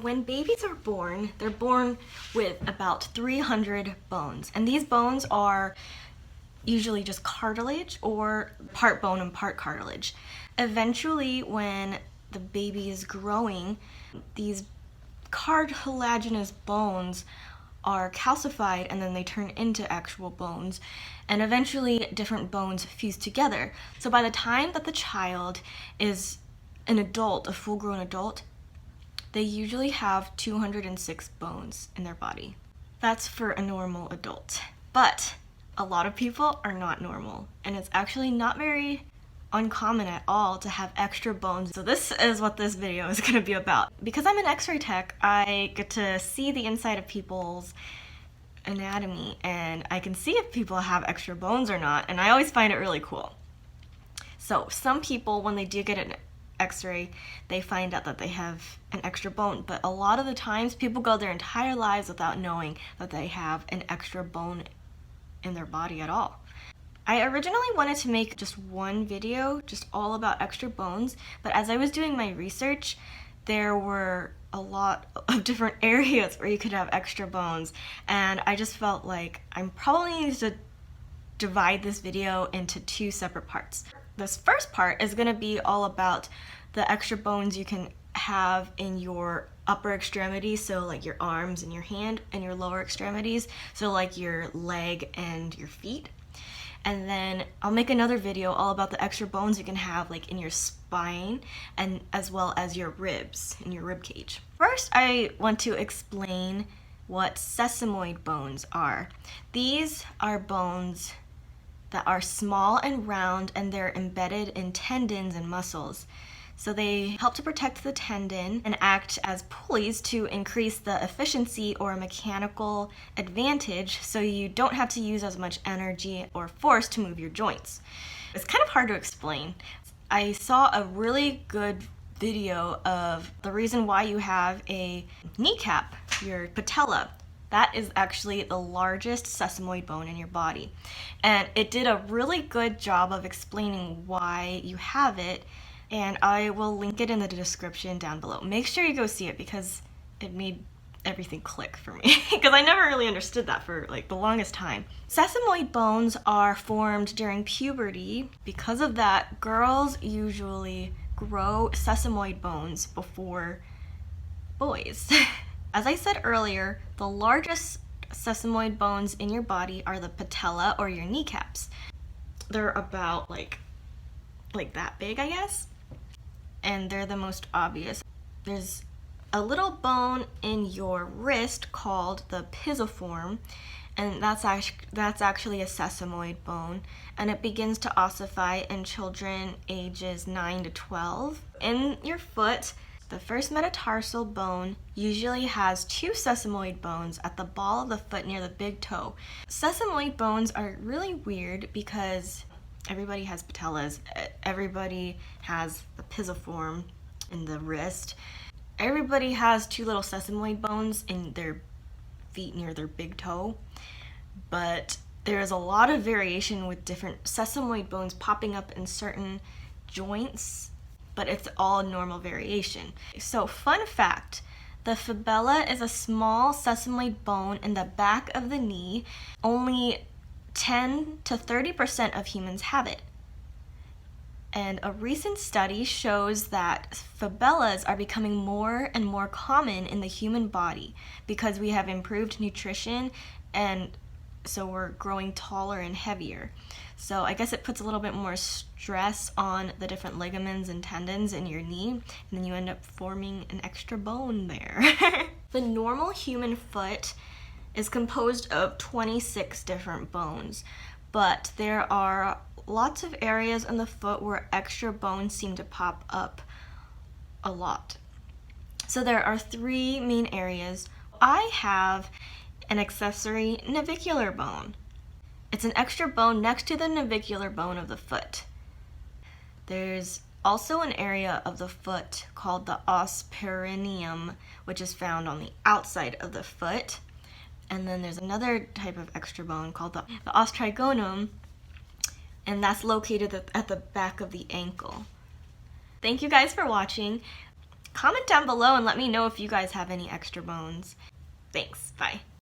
When babies are born, they're born with about 300 bones, and these bones are usually just cartilage or part bone and part cartilage. Eventually, when the baby is growing, these cartilaginous bones are calcified and then they turn into actual bones, and eventually different bones fuse together. So by the time that the child is an adult, a full-grown adult, they usually have 206 bones in their body. That's for a normal adult. But a lot of people are not normal, and it's actually not very uncommon at all to have extra bones. So this is what this video is going to be about. Because I'm an X-ray tech, I get to see the inside of people's anatomy, and I can see if people have extra bones or not, and I always find it really cool. So some people, when they do get an X-ray, they find out that they have an extra bone, but a lot of the times people go their entire lives without knowing that they have an extra bone in their body at all. I originally wanted to make just one video just all about extra bones, but as I was doing my research, there were a lot of different areas where you could have extra bones, and I just felt like I'm probably need to divide this video into two separate parts. This first part is going to be all about the extra bones you can have in your upper extremities, so like your arms and your hand, and your lower extremities, so like your leg and your feet. And then I'll make another video all about the extra bones you can have like in your spine and as well as your ribs in your rib cage. First, I want to explain what sesamoid bones are. These are bones that are small and round, and they're embedded in tendons and muscles. So they help to protect the tendon and act as pulleys to increase the efficiency or mechanical advantage, so you don't have to use as much energy or force to move your joints. It's kind of hard to explain. I saw a really good video of the reason why you have a kneecap, your patella. That is actually the largest sesamoid bone in your body. And it did a really good job of explaining why you have it, and I will link it in the description down below. Make sure you go see it because it made everything click for me because I never really understood that for like the longest time. Sesamoid bones are formed during puberty. Because of that, girls usually grow sesamoid bones before boys. As I said earlier, the largest sesamoid bones in your body are the patella or your kneecaps. They're about like that big, I guess, and they're the most obvious. There's a little bone in your wrist called the pisiform, and that's actually a sesamoid bone, and it begins to ossify in children ages 9 to 12. In your foot, the first metatarsal bone usually has 2 sesamoid bones at the ball of the foot near the big toe. Sesamoid bones are really weird because everybody has patellas, everybody has the pisiform in the wrist, everybody has 2 little sesamoid bones in their feet near their big toe, but there's a lot of variation with different sesamoid bones popping up in certain joints, but it's all normal variation. So fun fact, the fibula is a small sesamoid bone in the back of the knee. Only 10 to 30% of humans have it. And a recent study shows that fibulas are becoming more and more common in the human body because we have improved nutrition, and so we're growing taller and heavier. So I guess it puts a little bit more stress on the different ligaments and tendons in your knee, and then you end up forming an extra bone there. The normal human foot is composed of 26 different bones, but there are lots of areas in the foot where extra bones seem to pop up a lot. So there are 3 main areas. I have an accessory navicular bone. It's an extra bone next to the navicular bone of the foot. There's also an area of the foot called the os perineum, which is found on the outside of the foot. And then there's another type of extra bone called the os trigonum, and that's located at the back of the ankle. Thank you guys for watching. Comment down below and let me know if you guys have any extra bones. Thanks, bye.